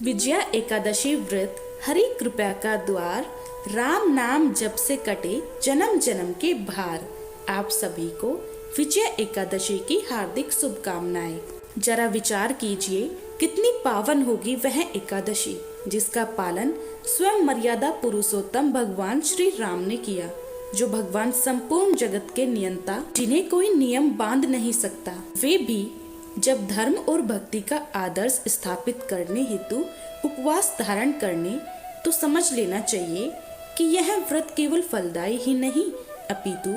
विजया एकादशी व्रत हरि कृपा का द्वार, राम नाम जप से कटे जन्म जन्म के भार। आप सभी को विजया एकादशी की हार्दिक शुभकामनाएं। जरा विचार कीजिए कितनी पावन होगी वह एकादशी जिसका पालन स्वयं मर्यादा पुरुषोत्तम भगवान श्री राम ने किया, जो भगवान संपूर्ण जगत के नियंता, जिन्हें कोई नियम बांध नहीं सकता। वे भी जब धर्म और भक्ति का आदर्श स्थापित करने हेतु उपवास धारण करने, तो समझ लेना चाहिए कि यह व्रत केवल फलदायी ही नहीं अपितु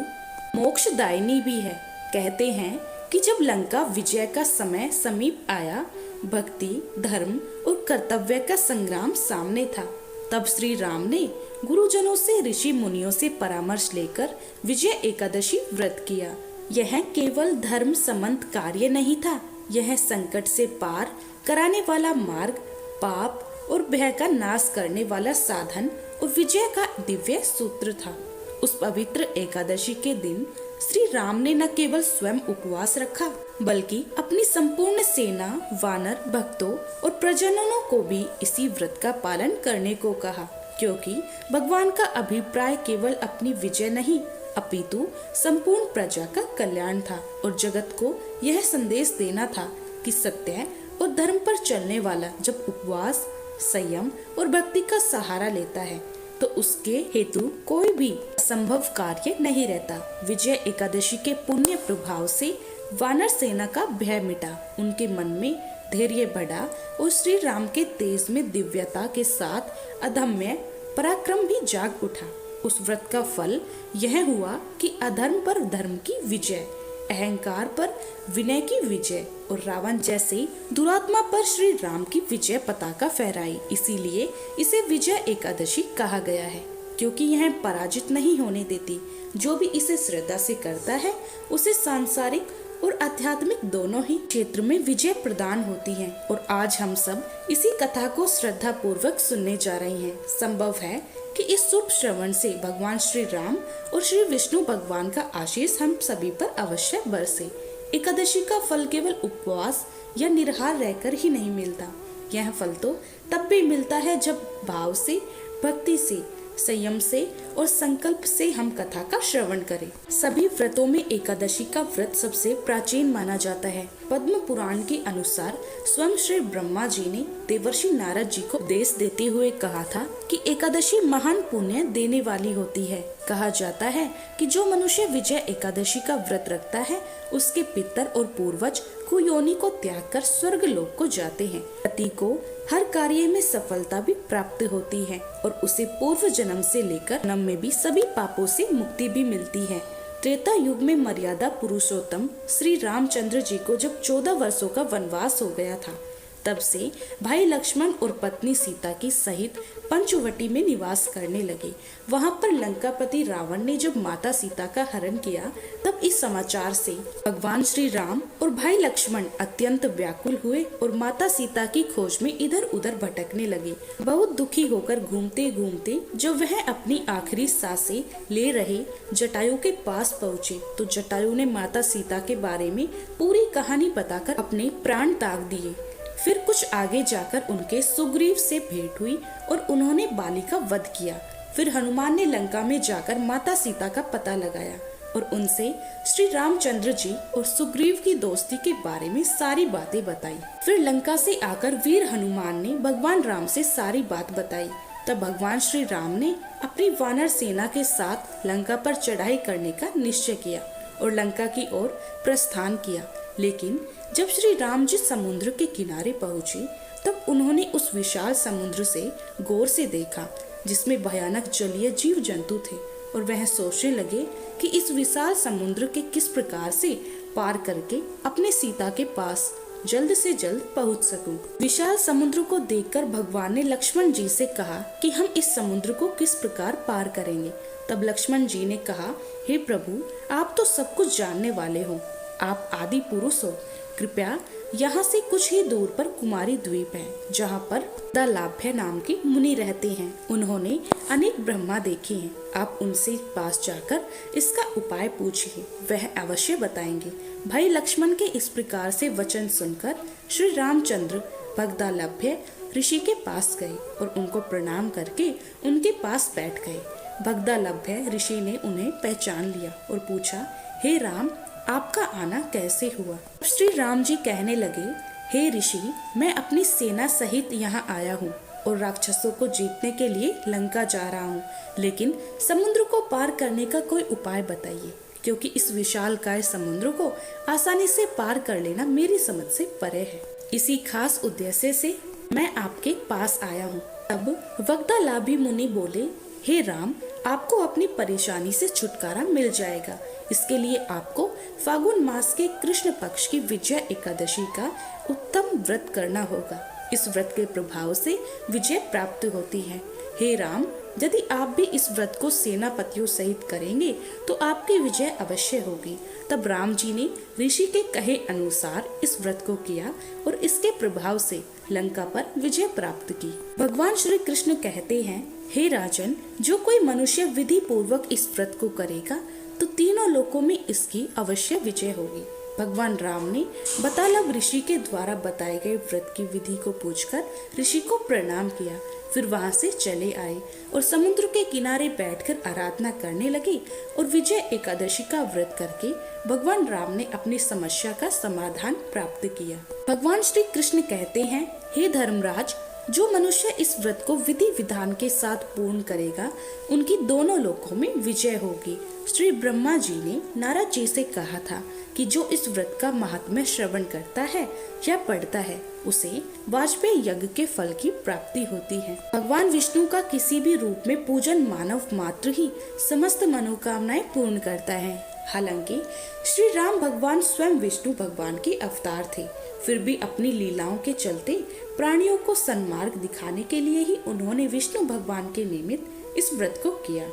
मोक्षदायिनी भी है। कहते हैं कि जब लंका विजय का समय समीप आया, भक्ति, धर्म और कर्तव्य का संग्राम सामने था, तब श्री राम ने गुरुजनों से, ऋषि मुनियों से परामर्श लेकर विजय एकादशी व्रत किया। यह केवल धर्म संबंध कार्य नहीं था, यह संकट से पार कराने वाला मार्ग, पाप और भय का नाश करने वाला साधन और विजय का दिव्य सूत्र था। उस पवित्र एकादशी के दिन श्री राम ने न केवल स्वयं उपवास रखा, बल्कि अपनी संपूर्ण सेना, वानर, भक्तों और प्रजननों को भी इसी व्रत का पालन करने को कहा, क्योंकि भगवान का अभिप्राय केवल अपनी विजय नहीं अपितु संपूर्ण प्रजा का कल्याण था और जगत को यह संदेश देना था कि सत्य और धर्म पर चलने वाला जब उपवास, संयम और भक्ति का सहारा लेता है, तो उसके हेतु कोई भी असंभव कार्य नहीं रहता। विजय एकादशी के पुण्य प्रभाव से वानर सेना का भय मिटा, उनके मन में धैर्य बढ़ा और श्री राम के तेज में दिव्यता के साथ अदम्य पराक्रम भी जाग उठा। उस व्रत का फल यह हुआ कि अधर्म पर धर्म की विजय, अहंकार पर विनय की विजय और रावण जैसे दुरात्मा पर श्री राम की विजय पताका फहराई। इसीलिए इसे विजय एकादशी कहा गया है, क्योंकि यह पराजित नहीं होने देती। जो भी इसे श्रद्धा से करता है, उसे सांसारिक और आध्यात्मिक दोनों ही क्षेत्र में विजय प्रदान होती है। और आज हम सब इसी कथा को श्रद्धा पूर्वक सुनने जा रहे हैं। संभव है कि इस शुभ श्रवण से भगवान श्री राम और श्री विष्णु भगवान का आशीष हम सभी पर अवश्य बरसे। एकादशी का फल केवल उपवास या निराहार रहकर ही नहीं मिलता। यह फल तो तब भी मिलता है जब भाव से, भक्ति से, संयम से और संकल्प से हम कथा का श्रवण करें। सभी व्रतों में एकादशी का व्रत सबसे प्राचीन माना जाता है। पद्म पुराण के अनुसार स्वयं श्री ब्रह्मा जी ने देवर्षि नारद जी को उपदेश देते हुए कहा था कि एकादशी महान पुण्य देने वाली होती है। कहा जाता है कि जो मनुष्य विजय एकादशी का व्रत रखता है, उसके पितर और पूर्वज कुयोनि को त्याग कर स्वर्ग लोक को जाते हैं। पति को हर कार्य में सफलता भी प्राप्त होती है और उसे पूर्व जन्म से लेकर जन्म में भी सभी पापों से मुक्ति भी मिलती है। त्रेता युग में मर्यादा पुरुषोत्तम श्री रामचंद्र जी को जब 14 वर्षों का वनवास हो गया था, तब से भाई लक्ष्मण और पत्नी सीता की सहित पंचवटी में निवास करने लगे। वहां पर लंकापति रावण ने जब माता सीता का हरण किया, तब इस समाचार से भगवान श्री राम और भाई लक्ष्मण अत्यंत व्याकुल हुए और माता सीता की खोज में इधर उधर भटकने लगे। बहुत दुखी होकर घूमते घूमते जब वह अपनी आखिरी सांसें ले रहे जटायु के पास पहुँचे, तो जटायु ने माता सीता के बारे में पूरी कहानी बताकर अपने प्राण त्याग दिए। फिर कुछ आगे जाकर उनके सुग्रीव से भेंट हुई और उन्होंने बाली का वध किया। फिर हनुमान ने लंका में जाकर माता सीता का पता लगाया और उनसे श्री रामचंद्र जी और सुग्रीव की दोस्ती के बारे में सारी बातें बताई। फिर लंका से आकर वीर हनुमान ने भगवान राम से सारी बात बताई। तब भगवान श्री राम ने अपनी वानर सेना के साथ लंका पर चढ़ाई करने का निश्चय किया और लंका की ओर प्रस्थान किया। लेकिन जब श्री राम जी समुद्र के किनारे पहुंचे, तब उन्होंने उस विशाल समुद्र से गौर से देखा, जिसमें भयानक जलीय जीव जंतु थे, और वह सोचने लगे कि इस विशाल समुद्र के किस प्रकार से पार करके अपने सीता के पास जल्द से जल्द पहुंच सकूं। विशाल समुद्र को देखकर भगवान ने लक्ष्मण जी से कहा कि हम इस समुद्र को किस प्रकार पार करेंगे। तब लक्ष्मण जी ने कहा, हे प्रभु, आप तो सब कुछ जानने वाले हो, आप आदि पुरुष हो। कृपया यहाँ से कुछ ही दूर पर कुमारी द्वीप है, जहाँ पर दालाभ्य नाम के मुनि रहते हैं। उन्होंने अनेक ब्रह्मा देखे हैं। आप उनसे पास जाकर इसका उपाय पूछिए, वह अवश्य बताएंगे। भाई लक्ष्मण के इस प्रकार से वचन सुनकर श्री रामचंद्र भगदालभ्य ऋषि के पास गए और उनको प्रणाम करके उनके पास बैठ गए। भगदलभ्य ऋषि ने उन्हें पहचान लिया और पूछा, हे राम, आपका आना कैसे हुआ? श्री राम जी कहने लगे, हे ऋषि, मैं अपनी सेना सहित यहाँ आया हूँ और राक्षसों को जीतने के लिए लंका जा रहा हूँ, लेकिन समुद्र को पार करने का कोई उपाय बताइए, क्योंकि इस विशालकाय समुद्र को आसानी से पार कर लेना मेरी समझ से परे है। इसी खास उद्देश्य से मैं आपके पास आया हूँ। तब वग्दालाभी मुनि बोले, हे राम, आपको अपनी परेशानी से छुटकारा मिल जाएगा। इसके लिए आपको फागुन मास के कृष्ण पक्ष की विजय एकादशी का उत्तम व्रत करना होगा। इस व्रत के प्रभाव से विजय प्राप्त होती है। हे राम, यदि आप भी इस व्रत को सेनापतियों सहित करेंगे तो आपकी विजय अवश्य होगी। तब राम जी ने ऋषि के कहे अनुसार इस व्रत को किया और इसके प्रभाव से लंका पर विजय प्राप्त की। भगवान श्री कृष्ण कहते हैं, हे राजन, जो कोई मनुष्य विधि पूर्वक इस व्रत को करेगा तो तीनों लोकों में इसकी अवश्य विजय होगी। भगवान राम ने बतालब ऋषि के द्वारा बताए गए व्रत की विधि को पूछकर ऋषि को प्रणाम किया। फिर वहां से चले आए और समुद्र के किनारे बैठकर आराधना करने लगे और विजय एकादशी का व्रत करके भगवान राम ने अपनी समस्या का समाधान प्राप्त किया। भगवान श्री कृष्ण कहते हैं, हे धर्मराज, जो मनुष्य इस व्रत को विधि विधान के साथ पूर्ण करेगा उनकी दोनों लोकों में विजय होगी। श्री ब्रह्मा जी ने नारद जी से कहा था कि जो इस व्रत का महात्म्य श्रवण करता है या पढ़ता है उसे वाजपेयी यज्ञ के फल की प्राप्ति होती है। भगवान विष्णु का किसी भी रूप में पूजन मानव मात्र ही समस्त मनोकामनाएं पूर्ण करता है। हालांकि श्री राम भगवान स्वयं विष्णु भगवान के अवतार थे, फिर भी अपनी लीलाओं के चलते प्राणियों को सन्मार्ग दिखाने के लिए ही उन्होंने विष्णु भगवान के निमित्त इस व्रत को किया।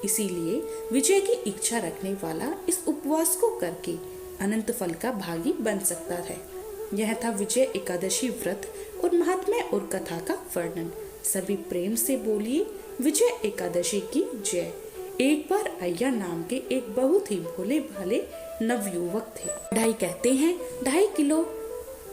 इसीलिए विजय की इच्छा रखने वाला इस उपवास को करके अनंत फल का भागी बन सकता है। यह था विजय एकादशी व्रत और महात्म्य और कथा का वर्णन। सभी प्रेम से बोलिए, विजय एकादशी की जय। एक बार अय्या नाम के एक बहुत ही भोले भाले नवयुवक थे। ढाई कहते हैं 2.5 किलो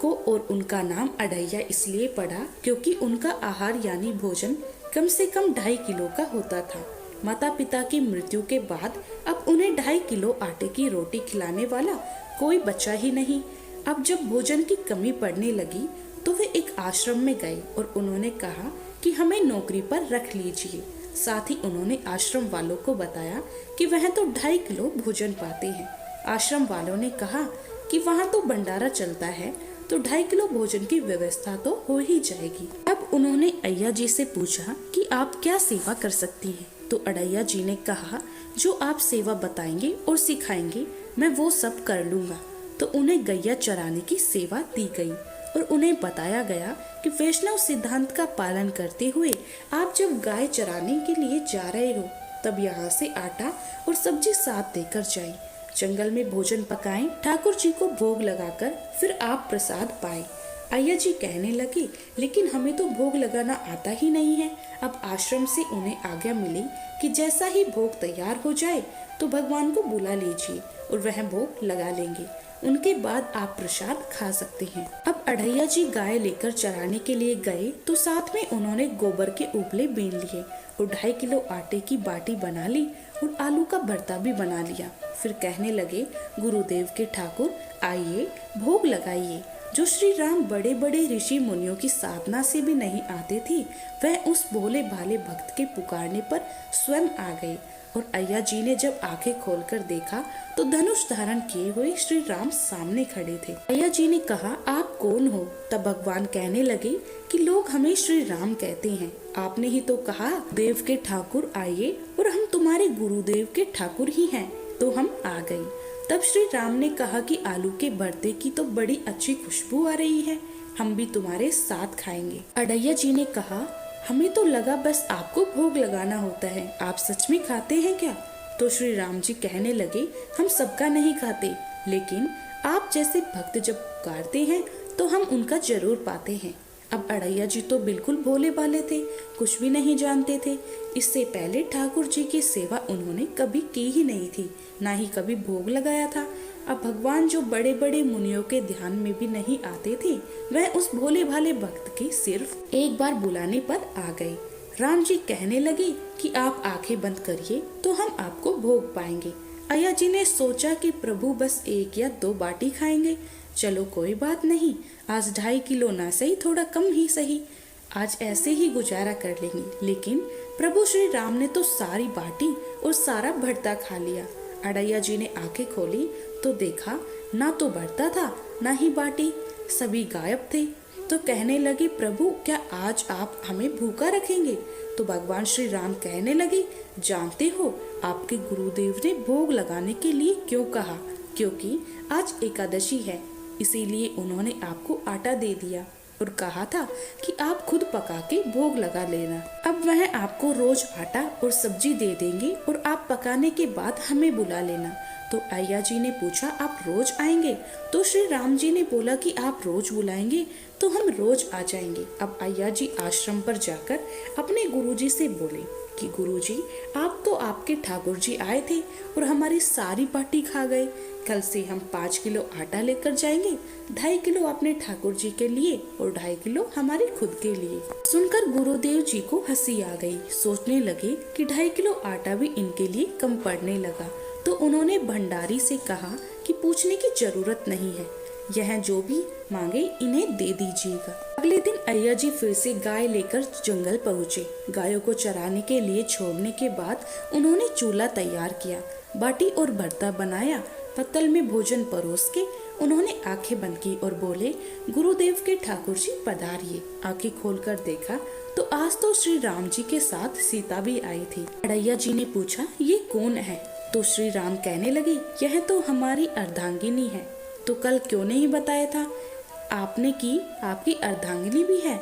को और उनका नाम अढ़ैया इसलिए पड़ा क्योंकि उनका आहार यानी भोजन कम से कम 2.5 किलो का होता था। माता पिता की मृत्यु के बाद अब उन्हें 2.5 किलो आटे की रोटी खिलाने वाला कोई बचा ही नहीं। अब जब भोजन की कमी पड़ने लगी तो वे एक आश्रम में गए और उन्होंने कहा कि हमें नौकरी पर रख लीजिए। साथ ही उन्होंने आश्रम वालों को बताया कि वह तो 2.5 किलो भोजन पाते हैं। आश्रम वालों ने कहा कि वहाँ तो भंडारा चलता है तो 2.5 किलो भोजन की व्यवस्था तो हो ही जाएगी। अब उन्होंने अय्या जी से पूछा कि आप क्या सेवा कर सकती हैं। तो अढ़ैया जी ने कहा, जो आप सेवा बताएंगे और सिखाएंगे मैं वो सब कर लूँगा। तो उन्हें गैया चराने की सेवा दी गई और उन्हें बताया गया कि वैष्णव सिद्धांत का पालन करते हुए आप जब गाय चराने के लिए जा रहे हो तब यहाँ से आटा और सब्जी साथ देकर जाएं। जंगल में भोजन पकाएं, ठाकुर जी को भोग लगाकर फिर आप प्रसाद पाएं। अय्या जी कहने लगे, लेकिन हमें तो भोग लगाना आता ही नहीं है। अब आश्रम से उन्हें आज्ञा मिली कि जैसा ही भोग तैयार हो जाए तो भगवान को बुला लीजिए और वह भोग लगा लेंगे। उनके बाद आप प्रसाद खा सकते हैं। अब अढ़ैया जी गाय लेकर चराने के लिए गए तो साथ में उन्होंने गोबर के उपले बीन लिए और 2.5 किलो आटे की बाटी बना ली और आलू का भरता भी बना लिया। फिर कहने लगे, गुरुदेव के ठाकुर आइए भोग लगाइए। जो श्री राम बड़े बड़े ऋषि मुनियों की साधना से भी नहीं आते थे वह उस भोले भाले भक्त के पुकारने पर स्वयं आ गए। और अय्या जी ने जब आंखें खोलकर देखा तो धनुष धारण किए हुए श्री राम सामने खड़े थे। अय्या जी ने कहा, आप कौन हो? तब भगवान कहने लगे कि लोग हमें श्री राम कहते हैं। आपने ही तो कहा देव के ठाकुर आइए और हम तुम्हारे गुरुदेव के ठाकुर ही हैं, तो हम आ गए। तब श्री राम ने कहा कि आलू के भरते की तो बड़ी अच्छी खुशबू आ रही है, हम भी तुम्हारे साथ खाएंगे। अढ़ैया जी ने कहा, हमें तो लगा बस आपको भोग लगाना होता है, आप सच में खाते हैं क्या? तो श्री राम जी कहने लगे, हम सबका नहीं खाते, लेकिन आप जैसे भक्त जब पुकारते हैं तो हम उनका जरूर पाते हैं। अब अड़ैया जी तो बिल्कुल भोले भाले थे, कुछ भी नहीं जानते थे। इससे पहले ठाकुर जी की सेवा उन्होंने कभी की ही नहीं थी, ना ही कभी भोग लगाया था। अब भगवान जो बड़े बड़े मुनियों के ध्यान में भी नहीं आते थे, वह उस भोले भाले भक्त के सिर्फ एक बार बुलाने पर आ गए। राम जी कहने लगे कि आप आंखें बंद करिए तो हम आपको भोग पाएंगे। अय्या जी ने सोचा कि प्रभु बस 1 या 2 बाटी खाएंगे, चलो कोई बात नहीं, आज 2.5 किलो ना सही, थोड़ा कम ही सही, आज ऐसे ही गुजारा कर लेंगे। लेकिन प्रभु श्री राम ने तो सारी बाटी और सारा भरता खा लिया। अड़ैया जी ने आंखें खोली तो देखा ना तो भरता था ना ही बाटी, सभी गायब थे। तो कहने लगे, प्रभु क्या आज आप हमें भूखा रखेंगे? तो भगवान श्री राम कहने लगे, जानते हो आपके गुरुदेव ने भोग लगाने के लिए क्यों कहा? क्योंकि आज एकादशी है, इसीलिए उन्होंने आपको आटा दे दिया और कहा था कि आप खुद पका के भोग लगा लेना। अब वह आपको रोज आटा और सब्जी दे देंगे और आप पकाने के बाद हमें बुला लेना। तो अय्या जी ने पूछा, आप रोज आएंगे? तो श्री राम जी ने बोला कि आप रोज बुलाएंगे तो हम रोज आ जाएंगे। अब अय्या जी आश्रम पर जाकर अपने गुरुजी से बोले कि गुरुजी, आप तो आपके ठाकुर जी आए थे और हमारी सारी बाटी खा गए। कल से हम 5 किलो आटा लेकर जाएंगे, 2.5 किलो अपने ठाकुर जी के लिए और 2.5 किलो हमारे खुद के लिए। सुनकर गुरुदेव जी को हंसी आ गई। सोचने लगे कि 2.5 किलो आटा भी इनके लिए कम पड़ने लगा। तो उन्होंने भंडारी से कहा कि पूछने की जरूरत नहीं है, यह जो भी मांगे इन्हें दे दीजिएगा। अगले दिन अय्या जी फिर से गाय लेकर जंगल पहुँचे। गायों को चराने के लिए छोड़ने के बाद उन्होंने चूल्हा तैयार किया, बाटी और भरता बनाया, पत्तल में भोजन परोस के उन्होंने आंखें बंद की और बोले, गुरुदेव के ठाकुर जी पधारिए। आंखें खोलकर देखा तो आज तो श्री राम जी के साथ सीता भी आई थी। अड़ैया जी ने पूछा, ये कौन है? तो श्री राम कहने लगे, यह तो हमारी अर्धांगिनी है। तो कल क्यों नहीं बताया था आपने कि आपकी अर्धांगिनी भी है?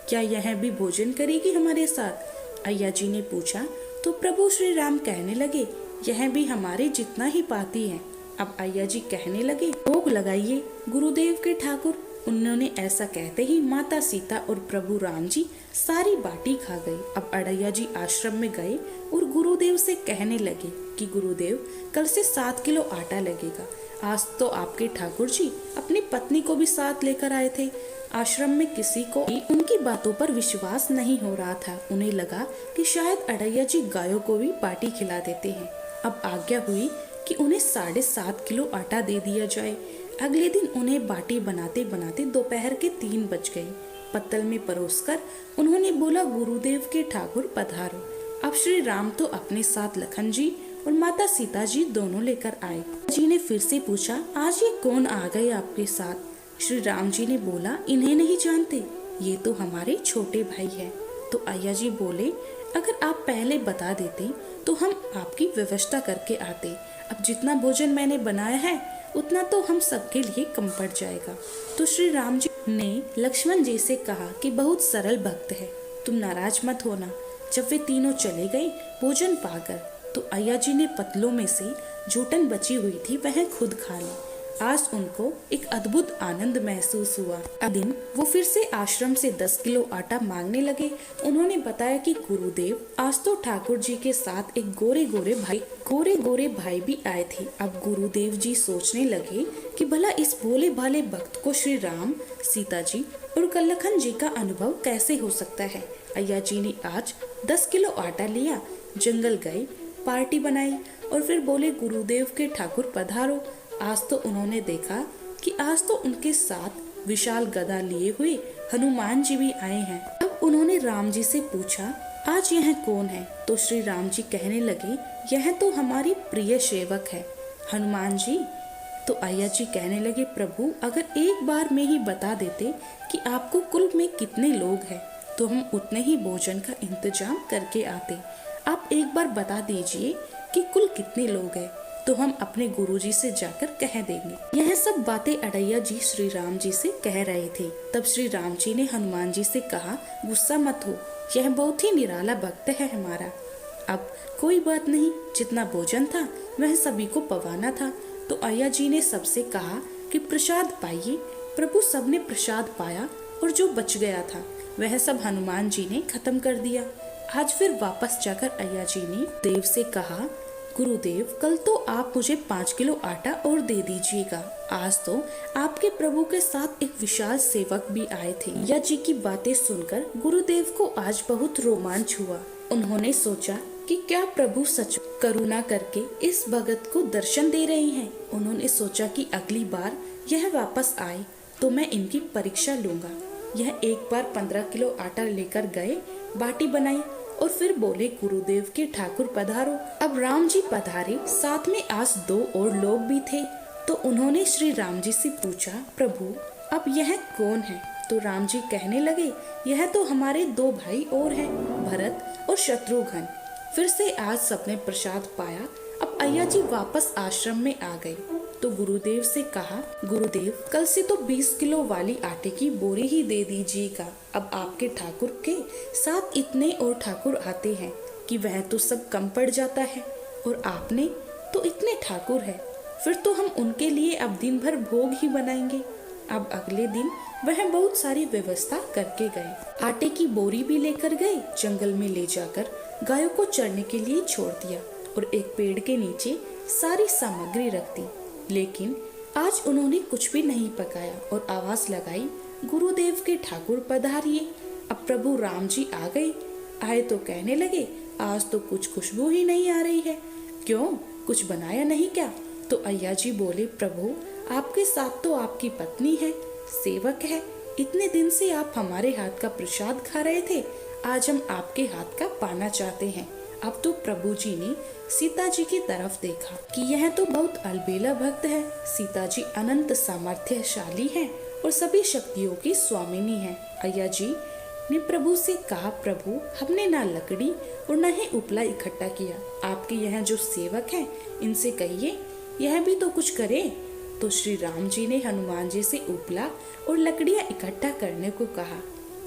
क्या यह भी भोजन करेगी हमारे साथ? अय्या जी ने पूछा। तो प्रभु श्री राम कहने लगे, यह भी हमारे जितना ही पाती है। अब अय्या जी कहने लगे, भोग लगाइए गुरुदेव के ठाकुर। उन्होंने ऐसा कहते ही माता सीता और प्रभु राम जी सारी बाटी खा गए। अब अड़ैया जी आश्रम में गए और गुरुदेव से कहने लगे कि गुरुदेव, कल से 7 किलो आटा लगेगा। आज तो आपके ठाकुर जी अपनी पत्नी को भी साथ लेकर आए थे। आश्रम में किसी को भी उनकी बातों पर विश्वास नहीं हो रहा था। उन्हें लगा कि शायद अड़ैया जी गायों को भी बाटी खिला देते हैं। अब आज्ञा हुई कि उन्हें 7.5 किलो आटा दे दिया जाए। अगले दिन उन्हें बाटी बनाते बनाते दोपहर के 3 बज गए। पत्तल में परोसकर उन्होंने बोला, गुरुदेव के ठाकुर पधारो। अब श्री राम तो अपने साथ लखन जी और माता सीता जी दोनों लेकर आए। जी ने फिर से पूछा, आज ये कौन आ गए आपके साथ? श्री राम जी ने बोला, इन्हें नहीं जानते, ये तो हमारे छोटे भाई हैं। तो अय्या जी बोले, अगर आप पहले बता देते तो हम आपकी व्यवस्था करके आते। अब जितना भोजन मैंने बनाया है उतना तो हम सबके लिए कम पड़ जाएगा। तो श्री राम जी ने लक्ष्मण जी से कहा कि बहुत सरल भक्त है, तुम नाराज मत होना। जब वे तीनों चले गए भोजन पाकर, तो अय्या जी ने पतलों में से जूठन बची हुई थी वह खुद खा ली। आज उनको एक अद्भुत आनंद महसूस हुआ। अगले दिन वो फिर से आश्रम से 10 किलो आटा मांगने लगे। उन्होंने बताया कि गुरुदेव, आज तो ठाकुर जी के साथ एक गोरे गोरे भाई भी आए थे। अब गुरुदेव जी सोचने लगे कि भला इस भोले भाले भक्त को श्री राम, सीता जी और लखन जी का अनुभव कैसे हो सकता है। अय्या जी ने आज 10 किलो आटा लिया, जंगल गए, पार्टी बनाई और फिर बोले, गुरुदेव के ठाकुर पधारो। आज तो उन्होंने देखा कि आज तो उनके साथ विशाल गदा लिए हुए हनुमान जी भी आए हैं। अब उन्होंने राम जी से पूछा, आज यह कौन है? तो श्री राम जी कहने लगे, यह तो हमारी प्रिय सेवक है, हनुमान जी। तो अय्या जी कहने लगे, प्रभु अगर एक बार में ही बता देते कि आपको कुल में कितने लोग हैं तो हम उतने ही भोजन का इंतजाम करके आते। आप एक बार बता दीजिए कि कुल कितने लोग हैं तो हम अपने गुरुजी से जाकर कह देंगे। यह सब बातें अड़ैया जी श्री राम जी से कह रहे थे। तब श्री राम जी ने हनुमान जी से कहा, गुस्सा मत हो, यह बहुत ही निराला भक्त है हमारा। अब कोई बात नहीं, जितना भोजन था वह सभी को पवाना था। तो अय्या जी ने सबसे कहा कि प्रसाद पाइए। प्रभु सबने प्रसाद पाया और जो बच गया था वह सब हनुमान जी ने खत्म कर दिया। आज फिर वापस जाकर अय्या जी ने देव से कहा, गुरुदेव कल तो आप मुझे 5 किलो आटा और दे दीजिएगा। आज तो आपके प्रभु के साथ एक विशाल सेवक भी आए थे। अय्या जी की बातें सुनकर गुरुदेव को आज बहुत रोमांच हुआ। उन्होंने सोचा कि क्या प्रभु सच करुणा करके इस भगत को दर्शन दे रहे हैं। उन्होंने सोचा कि अगली बार यह वापस आए तो मैं इनकी परीक्षा लूंगा। यह एक बार 15 किलो आटा लेकर गए, बाटी बनाई और फिर बोले, गुरुदेव के ठाकुर पधारो। अब राम जी पधारे, साथ में आज 2 और लोग भी थे। तो उन्होंने श्री राम जी से पूछा, प्रभु अब यह कौन है? तो राम जी कहने लगे, यह तो हमारे 2 भाई और हैं, भरत और शत्रुघ्न। फिर से आज सबने प्रसाद पाया। अब अय्या जी वापस आश्रम में आ गए तो गुरुदेव से कहा, गुरुदेव कल से तो 20 किलो वाली आटे की बोरी ही दे दीजिएगा। अब आपके ठाकुर के साथ इतने और ठाकुर आते हैं कि वह तो सब कम पड़ जाता है, और आपने तो इतने ठाकुर है, फिर तो हम उनके लिए अब दिन भर भोग ही बनाएंगे। अब अगले दिन वह बहुत सारी व्यवस्था करके गए। आटे की बोरी भी लेकर गए, जंगल में ले जाकर गायों को चरने के लिए छोड़ दिया और एक पेड़ के नीचे सारी सामग्री रख दी। लेकिन आज उन्होंने कुछ भी नहीं पकाया और आवाज लगाई, गुरुदेव के ठाकुर पधारिए। अब प्रभु राम जी आ गए। आए तो कहने लगे, आज तो कुछ खुशबू ही नहीं आ रही है, क्यों कुछ बनाया नहीं क्या? तो अय्या जी बोले, प्रभु आपके साथ तो आपकी पत्नी है, सेवक है, इतने दिन से आप हमारे हाथ का प्रसाद खा रहे थे, आज हम आपके हाथ का पाना चाहते हैं। अब तो प्रभु जी ने सीता जी की तरफ देखा कि यह तो बहुत अलबेला भक्त है। सीता जी अनंत सामर्थ्यशाली हैं और सभी शक्तियों की स्वामिनी हैं। अय्या जी ने प्रभु से कहा, प्रभु हमने ना लकड़ी और न ही उपला इकट्ठा किया, आपके यहाँ जो सेवक हैं इनसे कहिए यह भी तो कुछ करे। तो श्री राम जी ने हनुमान जी से उपला और लकड़ियाँ इकट्ठा करने को कहा,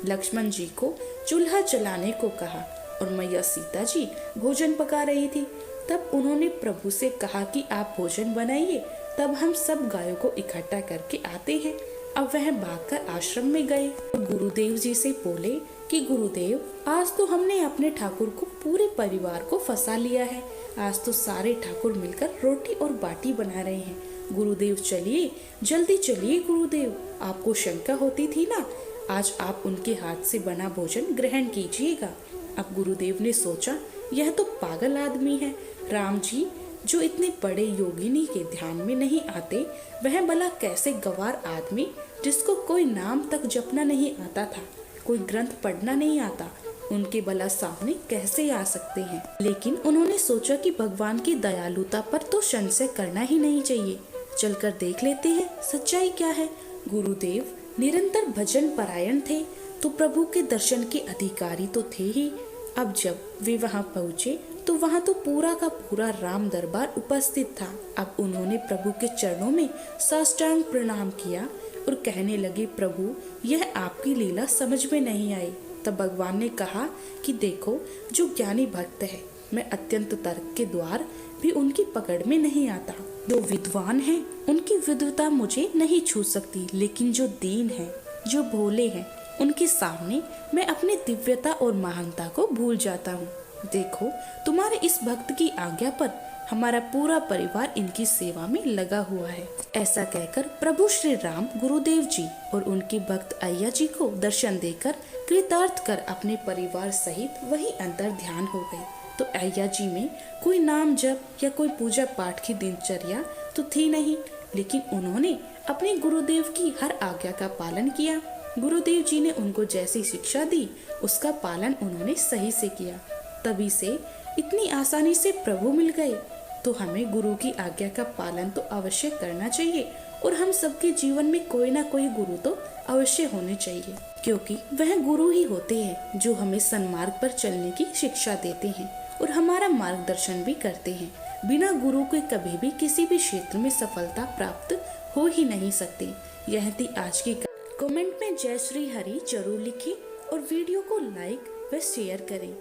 लक्ष्मण जी को चूल्हा जलाने को कहा और मैया सीता जी भोजन पका रही थी। तब उन्होंने प्रभु से कहा कि आप भोजन बनाइए, तब हम सब गायों को इकट्ठा करके आते हैं। अब वह भागकर आश्रम में गए और गुरुदेव जी से बोले कि गुरुदेव आज तो हमने अपने ठाकुर को पूरे परिवार को फंसा लिया है। आज तो सारे ठाकुर मिलकर रोटी और बाटी बना रहे हैं। गुरुदेव चलिए, जल्दी चलिए गुरुदेव, आपको शंका होती थी ना, आज आप उनके हाथ से बना भोजन ग्रहण कीजिएगा। अब गुरुदेव ने सोचा, यह तो पागल आदमी है। राम जी जो इतने बड़े योगिनी के ध्यान में नहीं आते, वह भला कैसे गंवार आदमी जिसको कोई नाम तक जपना नहीं आता था, कोई ग्रंथ पढ़ना नहीं आता, उनके भला सामने कैसे आ सकते हैं। लेकिन उन्होंने सोचा कि भगवान की दयालुता पर तो संशय करना ही नहीं चाहिए, चलकर देख लेते हैं सच्चाई क्या है। गुरुदेव निरंतर भजन परायण थे तो प्रभु के दर्शन के अधिकारी तो थे ही। अब जब वे वहां पहुंचे तो वहां तो पूरा का पूरा राम दरबार उपस्थित था। अब उन्होंने प्रभु के चरणों में साष्टांग प्रणाम किया और कहने लगे, प्रभु यह आपकी लीला समझ में नहीं आई। तब भगवान ने कहा कि देखो, जो ज्ञानी भक्त है, मैं अत्यंत तर्क के द्वार भी उनकी पकड़ में नहीं आता। जो विद्वान हैं, उनकी विद्वता मुझे नहीं छू सकती, लेकिन जो दीन है, जो भोले हैं, उनके सामने मैं अपनी दिव्यता और महानता को भूल जाता हूँ। देखो, तुम्हारे इस भक्त की आज्ञा पर हमारा पूरा परिवार इनकी सेवा में लगा हुआ है। ऐसा कहकर प्रभु श्री राम गुरुदेव जी और उनकी भक्त अय्या जी को दर्शन देकर कृतार्थ कर अपने परिवार सहित वही अंतर ध्यान हो गए। तो अय्या जी में कोई नाम जप या कोई पूजा पाठ की दिनचर्या तो थी नहीं, लेकिन उन्होंने अपने गुरुदेव की हर आज्ञा का पालन किया। गुरुदेव जी ने उनको जैसी शिक्षा दी, उसका पालन उन्होंने सही से किया। तभी से इतनी आसानी से प्रभु मिल गए। तो हमें गुरु की आज्ञा का पालन तो अवश्य करना चाहिए और हम सबके जीवन में कोई ना कोई गुरु तो अवश्य होने चाहिए, क्योंकि वह गुरु ही होते हैं जो हमें सन्मार्ग पर चलने की शिक्षा देते हैं और हमारा मार्गदर्शन भी करते हैं। बिना गुरु के कभी भी किसी भी क्षेत्र में सफलता प्राप्त हो ही नहीं सकती। यह थी आज की कमेंट में जय श्री हरि जरूर लिखें और वीडियो को लाइक व शेयर करें।